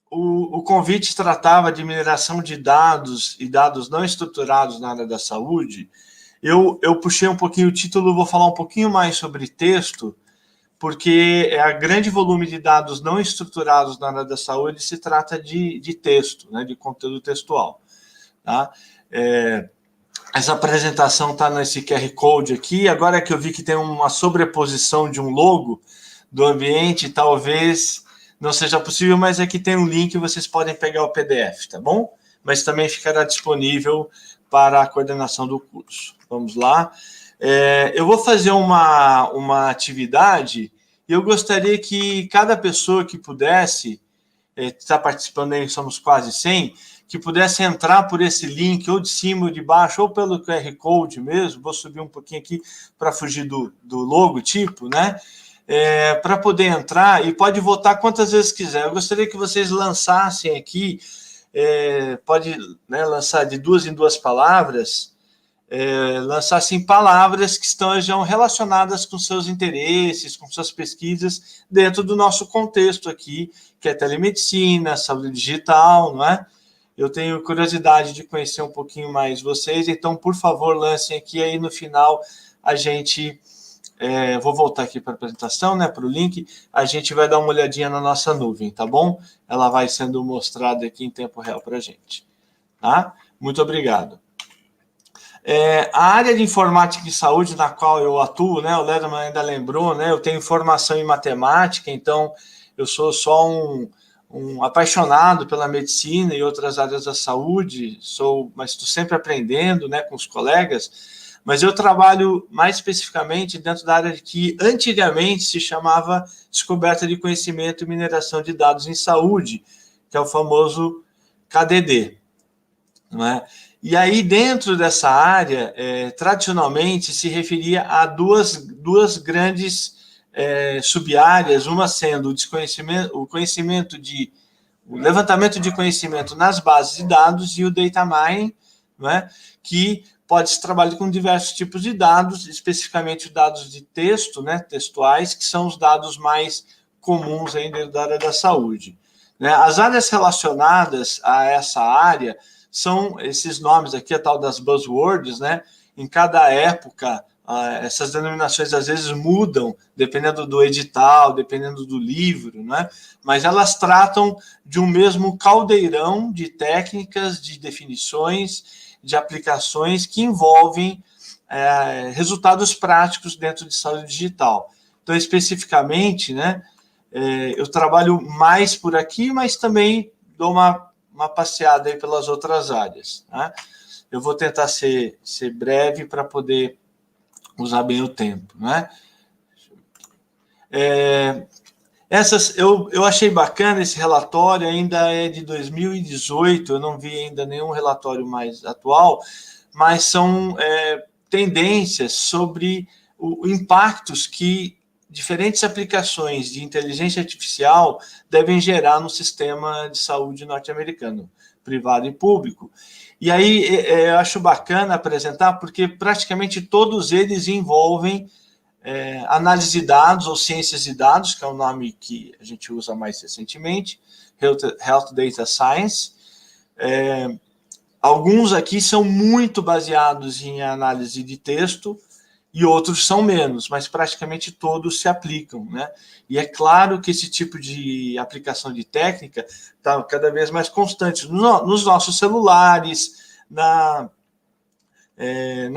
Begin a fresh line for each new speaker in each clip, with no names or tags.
o convite tratava de mineração de dados e dados não estruturados na área da saúde. Eu puxei um pouquinho o título, vou falar um pouquinho mais sobre texto, porque a grande volume de dados não estruturados na área da saúde se trata de texto, né, de conteúdo textual. Tá? Essa apresentação está nesse QR Code aqui. Agora que eu vi que tem uma sobreposição de um logo do ambiente, talvez não seja possível, mas aqui tem um link, vocês podem pegar o PDF, tá bom? Mas também ficará disponível para a coordenação do curso. Vamos lá. Eu vou fazer uma atividade e eu gostaria que cada pessoa que pudesse, está participando aí, somos quase 100, que pudesse entrar por esse link, ou de cima ou de baixo, ou pelo QR Code mesmo, vou subir um pouquinho aqui para fugir do logotipo, né? Para poder entrar, e pode votar quantas vezes quiser. Eu gostaria que vocês lançassem aqui, pode, né, lançar de 2 em 2 palavras, lançassem palavras que estejam relacionadas com seus interesses, com suas pesquisas, dentro do nosso contexto aqui, que é telemedicina, saúde digital, não é? Eu tenho curiosidade de conhecer um pouquinho mais vocês, então, por favor, lancem aqui, aí no final a gente... vou voltar aqui para a apresentação, né, para o link, a gente vai dar uma olhadinha na nossa nuvem, tá bom? Ela vai sendo mostrada aqui em tempo real para a gente, tá? Muito obrigado. A área de informática e saúde na qual eu atuo, né, o Lederman ainda lembrou, né, eu tenho formação em matemática, então eu sou só um apaixonado pela medicina e outras áreas da saúde, mas estou sempre aprendendo, né, com os colegas, mas eu trabalho mais especificamente dentro da área que antigamente se chamava descoberta de conhecimento e mineração de dados em saúde, que é o famoso KDD, não é? E aí, dentro dessa área, tradicionalmente se referia a duas grandes sub-áreas, uma sendo o levantamento de conhecimento nas bases de dados e o data mining, não é? Que pode se trabalhar com diversos tipos de dados, especificamente dados de texto, né, textuais, que são os dados mais comuns aí dentro da área da saúde, né? As áreas relacionadas a essa área são esses nomes aqui, a tal das buzzwords, né? Em cada época, essas denominações às vezes mudam, dependendo do edital, dependendo do livro, né? Mas elas tratam de um mesmo caldeirão de técnicas, de definições, de aplicações que envolvem resultados práticos dentro de saúde digital. Então, especificamente, né, eu trabalho mais por aqui, mas também dou uma passeada aí pelas outras áreas, né? Eu vou tentar ser breve para poder usar bem o tempo, né? Eu achei bacana esse relatório, ainda é de 2018, eu não vi ainda nenhum relatório mais atual, mas são tendências sobre impactos que diferentes aplicações de inteligência artificial devem gerar no sistema de saúde norte-americano, privado e público. E aí eu acho bacana apresentar, porque praticamente todos eles envolvem análise de dados ou ciências de dados, que é o nome que a gente usa mais recentemente, Health Data Science. Alguns aqui são muito baseados em análise de texto, e outros são menos, mas praticamente todos se aplicam, né? E é claro que esse tipo de aplicação de técnica está cada vez mais constante nos nossos celulares, na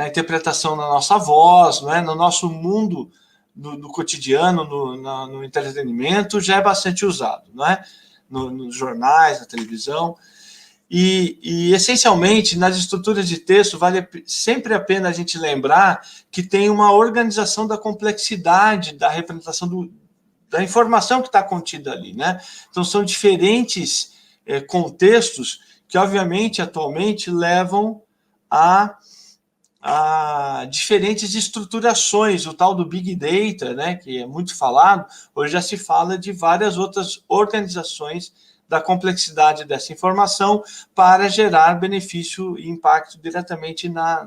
interpretação da nossa voz, não é? No nosso mundo do cotidiano, no entretenimento, já é bastante usado, não é? Nos jornais, na televisão. E, essencialmente, nas estruturas de texto, vale sempre a pena a gente lembrar que tem uma organização da complexidade da representação da informação que está contida ali, né? Então, são diferentes contextos que, obviamente, atualmente levam a diferentes estruturações, o tal do Big Data, né, que é muito falado, hoje já se fala de várias outras organizações da complexidade dessa informação para gerar benefício e impacto diretamente na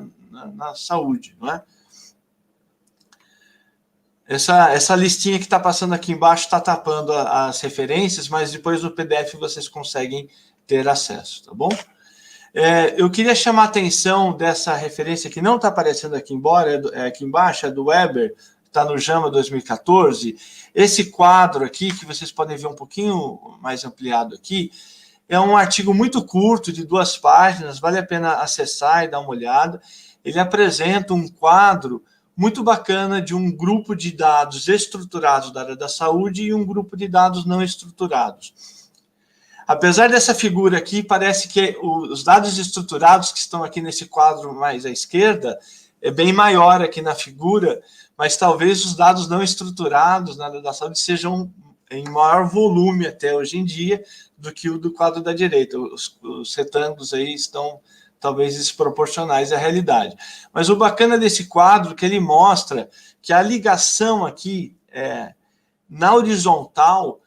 saúde, não é? Essa listinha que está passando aqui embaixo está tapando as referências, mas depois no PDF vocês conseguem ter acesso, tá bom? Eu queria chamar a atenção dessa referência que não está aparecendo aqui, embora aqui embaixo, é do Weber, está no JAMA 2014. Esse quadro aqui, que vocês podem ver um pouquinho mais ampliado aqui, é um artigo muito curto, de 2 páginas, vale a pena acessar e dar uma olhada. Ele apresenta um quadro muito bacana de um grupo de dados estruturados da área da saúde e um grupo de dados não estruturados. Apesar dessa figura aqui, parece que os dados estruturados que estão aqui nesse quadro mais à esquerda é bem maior aqui na figura, mas talvez os dados não estruturados na área da saúde sejam em maior volume até hoje em dia do que o do quadro da direita. Os retângulos aí estão talvez desproporcionais à realidade. Mas o bacana desse quadro é que ele mostra que a ligação aqui na horizontal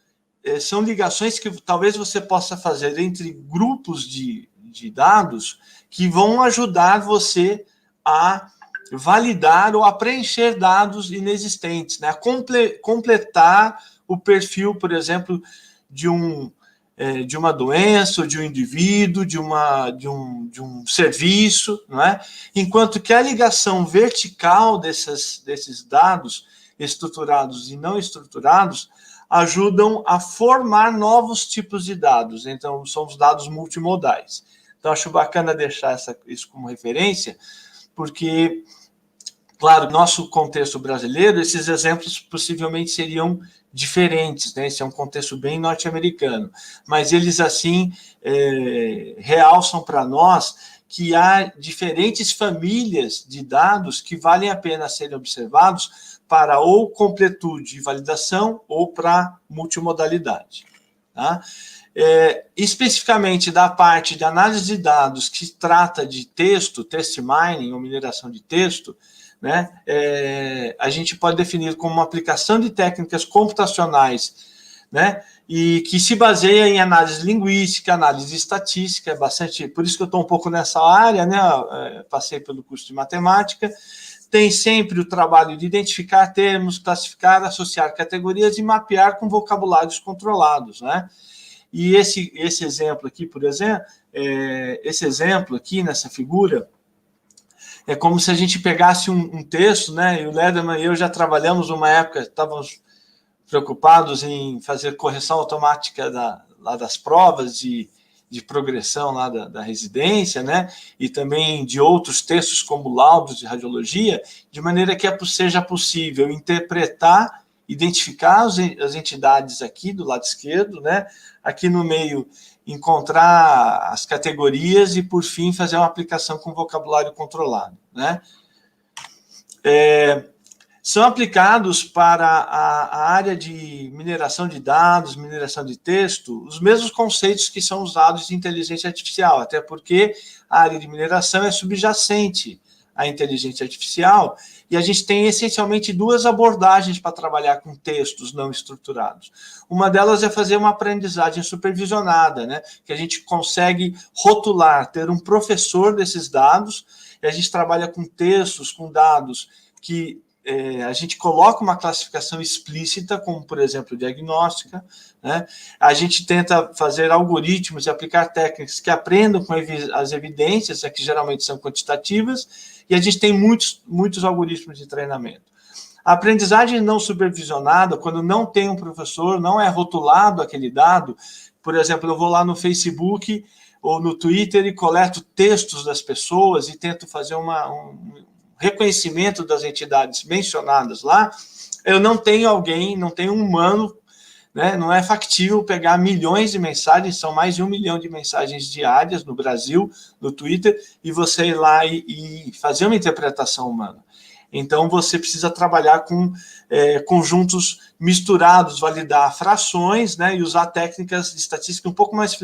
são ligações que talvez você possa fazer entre grupos de dados que vão ajudar você a validar ou a preencher dados inexistentes, né? A completar o perfil, por exemplo, de uma doença, ou de um indivíduo, de um serviço, não é? Enquanto que a ligação vertical desses dados estruturados e não estruturados ajudam a formar novos tipos de dados. Então, são os dados multimodais. Então, acho bacana deixar isso como referência, porque, claro, no nosso contexto brasileiro, esses exemplos possivelmente seriam diferentes, né? Esse é um contexto bem norte-americano, mas eles, assim, realçam para nós que há diferentes famílias de dados que valem a pena serem observados para ou completude e validação ou para multimodalidade. Tá? Especificamente da parte de análise de dados que trata de texto, text mining ou mineração de texto, né, a gente pode definir como uma aplicação de técnicas computacionais, né, e que se baseia em análise linguística, análise estatística, é bastante, por isso que eu estou um pouco nessa área, né, passei pelo curso de matemática. Tem sempre o trabalho de identificar termos, classificar, associar categorias e mapear com vocabulários controlados, né? E esse exemplo aqui, por exemplo, esse exemplo aqui nessa figura, é como se a gente pegasse um texto, né? E o Lederman e eu já trabalhamos uma época, estávamos preocupados em fazer correção automática lá das provas de progressão lá da residência, né? E também de outros textos como laudos de radiologia, de maneira que seja possível interpretar, identificar as entidades aqui do lado esquerdo, né? Aqui no meio, encontrar as categorias e, por fim, fazer uma aplicação com vocabulário controlado, né? São aplicados para a área de mineração de dados, mineração de texto, os mesmos conceitos que são usados em inteligência artificial, até porque a área de mineração é subjacente à inteligência artificial, e a gente tem essencialmente 2 abordagens para trabalhar com textos não estruturados. Uma delas é fazer uma aprendizagem supervisionada, né? Que a gente consegue rotular, ter um professor desses dados, e a gente trabalha com textos, com dados que a gente coloca uma classificação explícita, como, por exemplo, diagnóstica, né? A gente tenta fazer algoritmos e aplicar técnicas que aprendam com as evidências, que geralmente são quantitativas, e a gente tem muitos algoritmos de treinamento. A aprendizagem não supervisionada, quando não tem um professor, não é rotulado aquele dado, por exemplo, eu vou lá no Facebook ou no Twitter e coleto textos das pessoas e tento fazer reconhecimento das entidades mencionadas lá, eu não tenho não tenho um humano, né? Não é factível pegar milhões de mensagens, são mais de 1 milhão de mensagens diárias no Brasil, no Twitter, e você ir lá e fazer uma interpretação humana. Então, você precisa trabalhar com conjuntos misturados, validar frações, né, e usar técnicas de estatística um pouco mais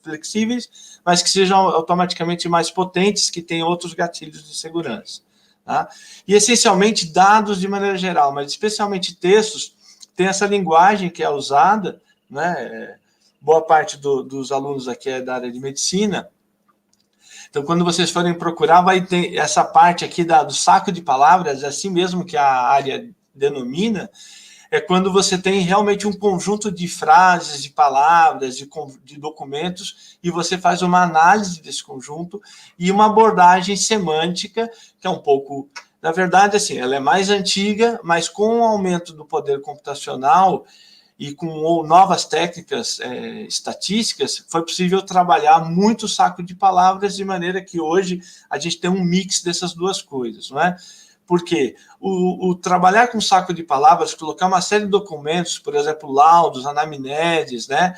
flexíveis, mas que sejam automaticamente mais potentes, que tenham outros gatilhos de segurança. Tá? E, essencialmente, dados de maneira geral, mas especialmente textos, tem essa linguagem que é usada, né? Boa parte dos alunos aqui é da área de medicina. Então, quando vocês forem procurar, vai ter essa parte aqui do saco de palavras, assim mesmo que a área denomina, é quando você tem realmente um conjunto de frases, de palavras, de documentos, e você faz uma análise desse conjunto e uma abordagem semântica, que é um pouco... Na verdade, assim, ela é mais antiga, mas com o aumento do poder computacional e com novas técnicas estatísticas, foi possível trabalhar muito saco de palavras, de maneira que hoje a gente tem um mix dessas duas coisas, não é? Porque o trabalhar com saco de palavras, colocar uma série de documentos, por exemplo, laudos, anamneses, né,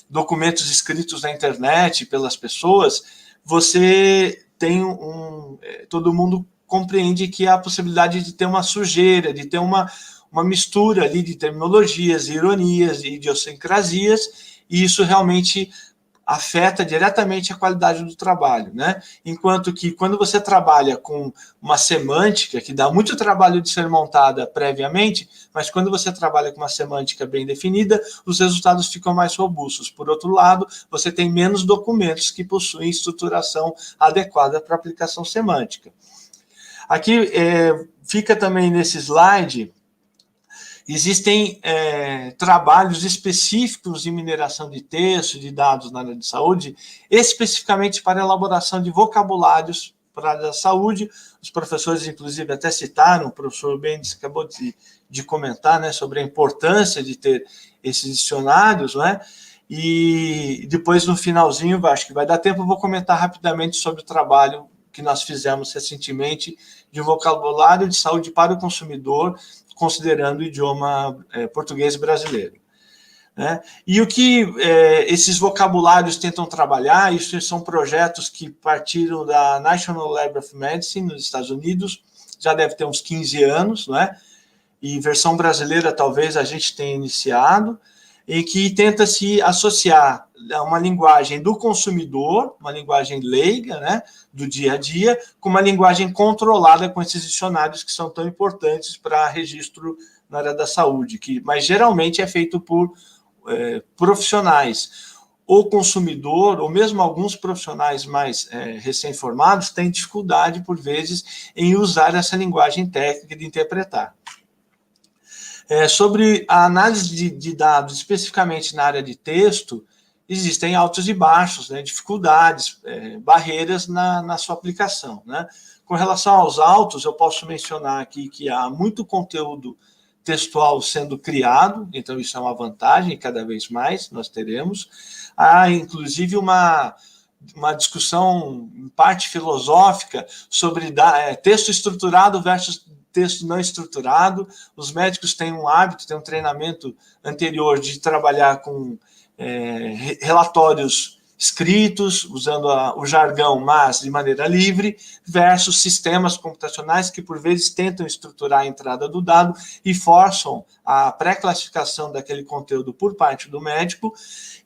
documentos escritos na internet pelas pessoas, você tem todo mundo compreende que há a possibilidade de ter uma sujeira, de ter uma mistura ali de terminologias, ironias e idiosincrasias, e isso realmente afeta diretamente a qualidade do trabalho, né? Enquanto que quando você trabalha com uma semântica, que dá muito trabalho de ser montada previamente, mas quando você trabalha com uma semântica bem definida, os resultados ficam mais robustos. Por outro lado, você tem menos documentos que possuem estruturação adequada para aplicação semântica. Aqui fica também nesse slide, existem trabalhos específicos de mineração de texto, de dados na área de saúde, especificamente para elaboração de vocabulários para a área da saúde. Os professores, inclusive, até citaram, o professor Mendes acabou de comentar, né, sobre a importância de ter esses dicionários, né? E depois, no finalzinho, acho que vai dar tempo, eu vou comentar rapidamente sobre o trabalho que nós fizemos recentemente de vocabulário de saúde para o consumidor, considerando o idioma português brasileiro. Né? E o que esses vocabulários tentam trabalhar, isso são projetos que partiram da National Library of Medicine, nos Estados Unidos, já deve ter uns 15 anos, né? E versão brasileira talvez a gente tenha iniciado, em que tenta se associar a uma linguagem do consumidor, uma linguagem leiga, né, do dia a dia, com uma linguagem controlada com esses dicionários que são tão importantes para registro na área da saúde, mas geralmente é feito por profissionais. O consumidor, ou mesmo alguns profissionais mais recém-formados, têm dificuldade, por vezes, em usar essa linguagem técnica de interpretar. Sobre a análise de dados, especificamente na área de texto, existem altos e baixos, né, dificuldades, barreiras na sua aplicação. Né? Com relação aos altos, eu posso mencionar aqui que há muito conteúdo textual sendo criado, então isso é uma vantagem, cada vez mais nós teremos. Há, inclusive, uma discussão, em parte filosófica, sobre texto estruturado versus texto não estruturado. Os médicos têm um hábito, têm um treinamento anterior de trabalhar com relatórios escritos, usando o jargão, mas de maneira livre, versus sistemas computacionais que, por vezes, tentam estruturar a entrada do dado e forçam a pré-classificação daquele conteúdo por parte do médico.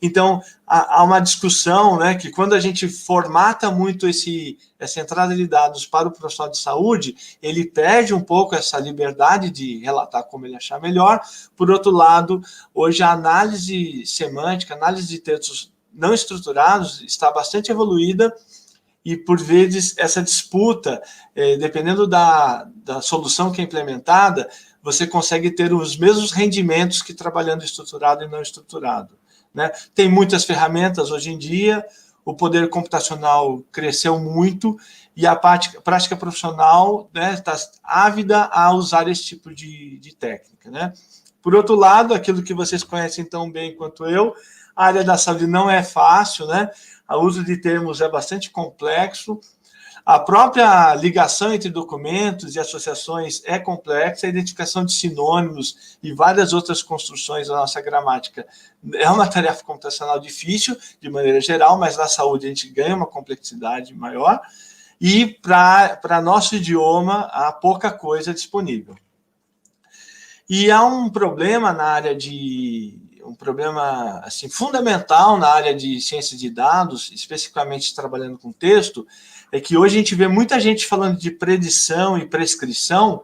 Então, há uma discussão, né, que quando a gente formata muito essa entrada de dados para o profissional de saúde, ele perde um pouco essa liberdade de relatar como ele achar melhor. Por outro lado, hoje a análise semântica, a análise de textos não estruturados está bastante evoluída e, por vezes, essa disputa, dependendo da solução que é implementada, você consegue ter os mesmos rendimentos que trabalhando estruturado e não estruturado. Né? Tem muitas ferramentas hoje em dia, o poder computacional cresceu muito e a prática profissional, né, está ávida a usar esse tipo de técnica. Né? Por outro lado, aquilo que vocês conhecem tão bem quanto eu, a área da saúde não é fácil, né? O uso de termos é bastante complexo, a própria ligação entre documentos e associações é complexa, a identificação de sinônimos e várias outras construções da nossa gramática é uma tarefa computacional difícil, de maneira geral, mas na saúde a gente ganha uma complexidade maior, e para nosso idioma há pouca coisa disponível. E há um problema na área um problema assim, fundamental na área de ciência de dados, especificamente trabalhando com texto, é que hoje a gente vê muita gente falando de predição e prescrição,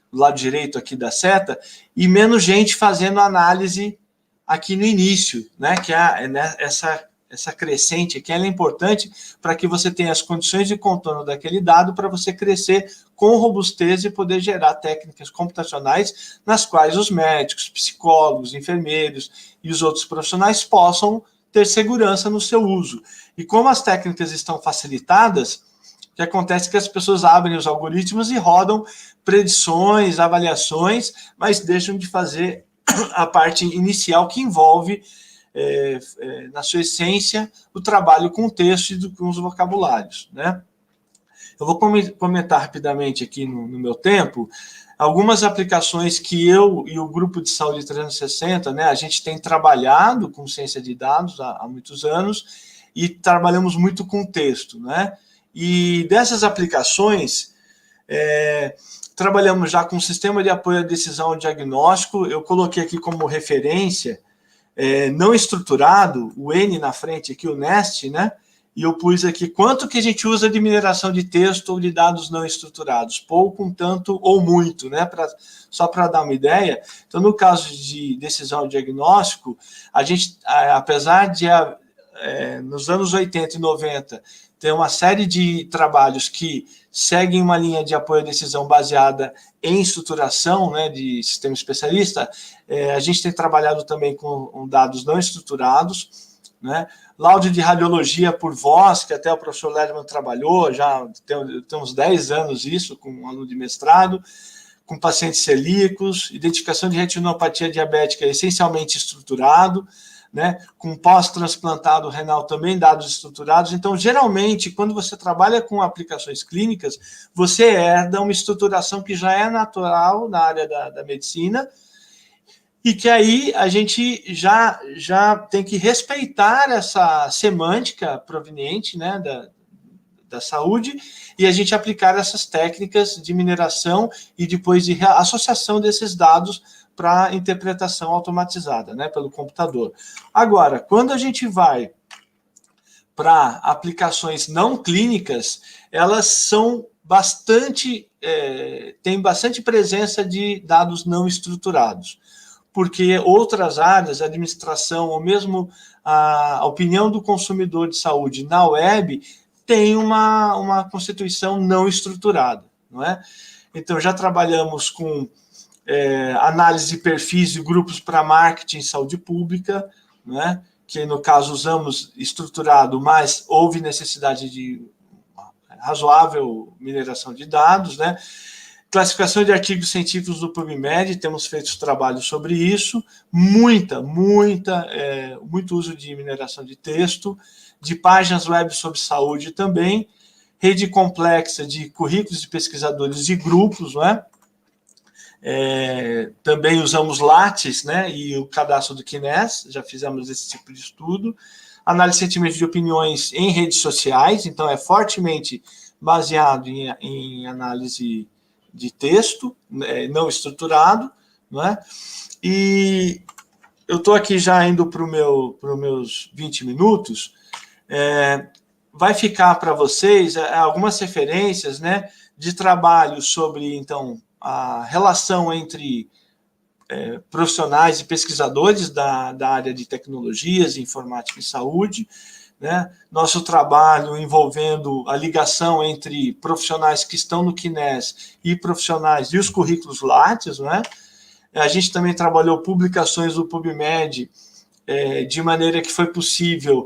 do lado direito aqui da seta, e menos gente fazendo análise aqui no início, né, que é essa essa crescente aqui, ela é importante para que você tenha as condições de contorno daquele dado para você crescer com robustez e poder gerar técnicas computacionais nas quais os médicos, psicólogos, enfermeiros e os outros profissionais possam ter segurança no seu uso. E como as técnicas estão facilitadas, o que acontece é que as pessoas abrem os algoritmos e rodam predições, avaliações, mas deixam de fazer a parte inicial que envolve, na sua essência, o trabalho com o texto e com os vocabulários, né? Eu vou comentar rapidamente aqui no meu tempo algumas aplicações que eu e o Grupo de Saúde 360, né, a gente tem trabalhado com ciência de dados há muitos anos e trabalhamos muito com texto, né? E dessas aplicações, trabalhamos já com o sistema de apoio à decisão e diagnóstico. Eu coloquei aqui como referência não estruturado, o N na frente aqui, o NEST, né? E eu pus aqui quanto que a gente usa de mineração de texto ou de dados não estruturados, pouco, um tanto ou muito, né? Só para dar uma ideia. Então, no caso de decisão e diagnóstico, a gente, apesar de nos anos 80 e 90 ter uma série de trabalhos que seguem uma linha de apoio à decisão baseada em estruturação, né, de sistema especialista, a gente tem trabalhado também com dados não estruturados, né? Laudo de radiologia por voz, que até o professor Ledman trabalhou, já tem uns 10 anos isso, com um aluno de mestrado, com pacientes celíacos, identificação de retinopatia diabética essencialmente estruturado, né? Com pós-transplantado renal também, dados estruturados. Então, geralmente, quando você trabalha com aplicações clínicas, você herda uma estruturação que já é natural na área da medicina, e que aí a gente já tem que respeitar essa semântica proveniente, né, da saúde, e a gente aplicar essas técnicas de mineração e depois de associação desses dados para interpretação automatizada, né, pelo computador. Agora, quando a gente vai para aplicações não clínicas, elas são têm bastante presença de dados não estruturados, porque outras áreas, a administração, ou mesmo a opinião do consumidor de saúde na web, tem uma constituição não estruturada, não é? Então, já trabalhamos com análise de perfis de grupos para marketing e saúde pública, né? Que no caso usamos estruturado, mas houve necessidade de razoável mineração de dados, né? Classificação de artigos científicos do PubMed, temos feito trabalhos sobre isso, muito uso de mineração de texto, de páginas web sobre saúde também, rede complexa de currículos de pesquisadores de grupos, não é? Também usamos Lattes, né, e o cadastro do Kines, já fizemos esse tipo de estudo. Análise de sentimentos de opiniões em redes sociais, então é fortemente baseado em análise de texto, não estruturado, não é? E eu estou aqui já indo para os meus 20 minutos, vai ficar para vocês algumas referências, né, de trabalho sobre, então, a relação entre profissionais e pesquisadores da área de tecnologias, informática e saúde, né? Nosso trabalho envolvendo a ligação entre profissionais que estão no Kines e profissionais e os currículos Lattes, né? A gente também trabalhou publicações do PubMed, de maneira que foi possível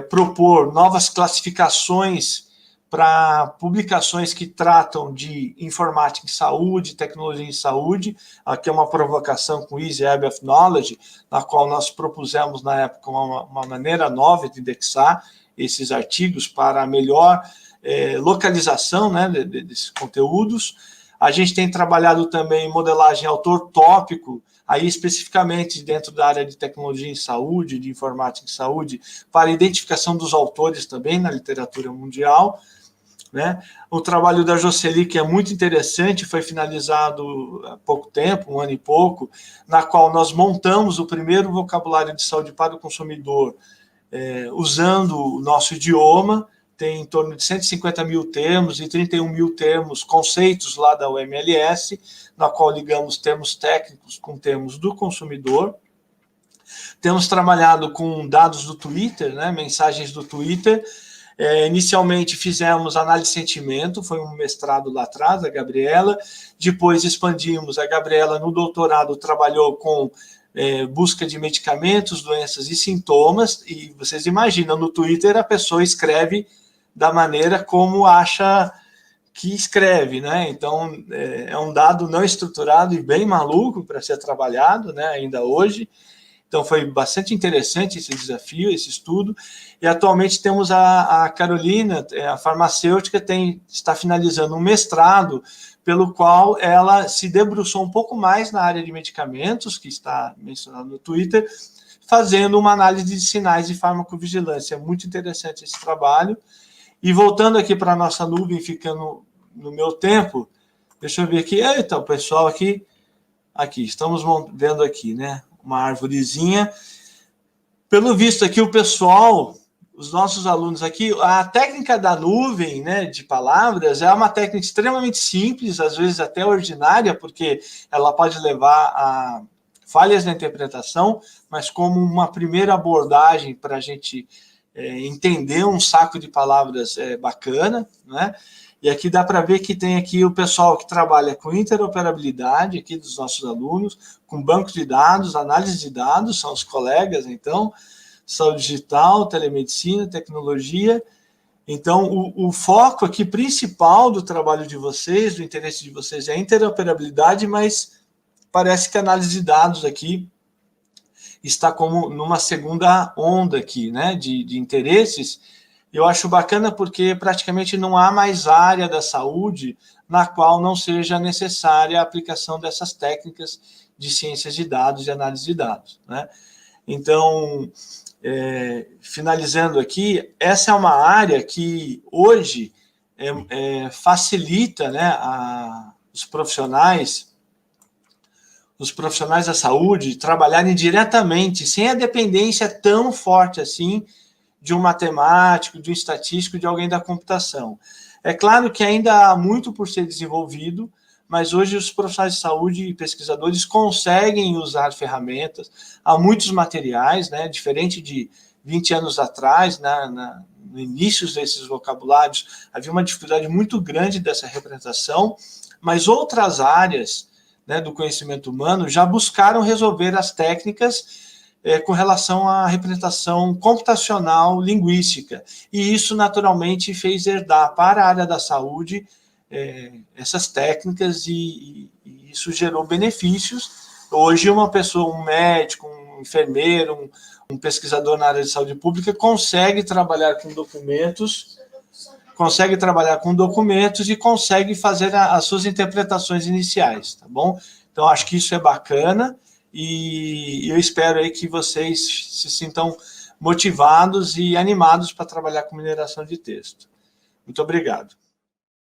propor novas classificações para publicações que tratam de informática em saúde, tecnologia em saúde. Aqui é uma provocação com o Easy Web of Knowledge, na qual nós propusemos, na época, uma maneira nova de indexar esses artigos para a melhor localização, né, desses conteúdos. A gente tem trabalhado também em modelagem autor-tópico, aí especificamente dentro da área de tecnologia em saúde, de informática em saúde, para identificação dos autores também na literatura mundial, né? O trabalho da Jocely, que é muito interessante, foi finalizado há pouco tempo, um ano e pouco, na qual nós montamos o primeiro vocabulário de saúde para o consumidor, usando o nosso idioma. Tem em torno de 150 mil termos e 31 mil termos, conceitos lá da UMLS, na qual ligamos termos técnicos com termos do consumidor. Temos trabalhado com dados do Twitter, né, mensagens do Twitter. Inicialmente fizemos análise de sentimento, foi um mestrado lá atrás, a Gabriela. Depois expandimos, a Gabriela no doutorado trabalhou com busca de medicamentos, doenças e sintomas. E vocês imaginam, no Twitter a pessoa escreve da maneira como acha que escreve, né? Então, é um dado não estruturado e bem maluco para ser trabalhado, né, ainda hoje. Então, foi bastante interessante esse desafio, esse estudo. E, atualmente, temos a Carolina, a farmacêutica, está finalizando um mestrado, pelo qual ela se debruçou um pouco mais na área de medicamentos, que está mencionado no Twitter, fazendo uma análise de sinais de farmacovigilância. É muito interessante esse trabalho. E, voltando aqui para a nossa nuvem, ficando no meu tempo, deixa eu ver aqui. Eita, o pessoal aqui, estamos vendo aqui, né? Uma árvorezinha. Pelo visto aqui, o pessoal, os nossos alunos aqui, a técnica da nuvem, né, de palavras, é uma técnica extremamente simples, às vezes até ordinária, porque ela pode levar a falhas na interpretação, mas como uma primeira abordagem para a gente entender um saco de palavras bacana, né? E aqui dá para ver que tem aqui o pessoal que trabalha com interoperabilidade, aqui dos nossos alunos, com banco de dados, análise de dados, são os colegas, então, saúde digital, telemedicina, tecnologia. Então, o foco aqui principal do trabalho de vocês, do interesse de vocês, é a interoperabilidade, mas parece que a análise de dados aqui está como numa segunda onda aqui, né, de interesses. Eu acho bacana porque praticamente não há mais área da saúde na qual não seja necessária a aplicação dessas técnicas de ciências de dados e análise de dados, né? Então, finalizando aqui, essa é uma área que hoje facilita, né, os profissionais da saúde trabalharem diretamente, sem a dependência tão forte assim de um matemático, de um estatístico, de alguém da computação. É claro que ainda há muito por ser desenvolvido, mas hoje os profissionais de saúde e pesquisadores conseguem usar ferramentas, há muitos materiais, né, diferente de 20 anos atrás, no início desses vocabulários, havia uma dificuldade muito grande dessa representação, mas outras áreas, né, do conhecimento humano já buscaram resolver as técnicas com relação à representação computacional linguística. E isso, naturalmente, fez herdar para a área da saúde essas técnicas e isso gerou benefícios. Hoje, uma pessoa, um médico, um enfermeiro, um pesquisador na área de saúde pública consegue trabalhar com documentos, e consegue fazer as suas interpretações iniciais, tá bom? Então, acho que isso é bacana. E eu espero aí que vocês se sintam motivados e animados para trabalhar com mineração de texto. Muito obrigado.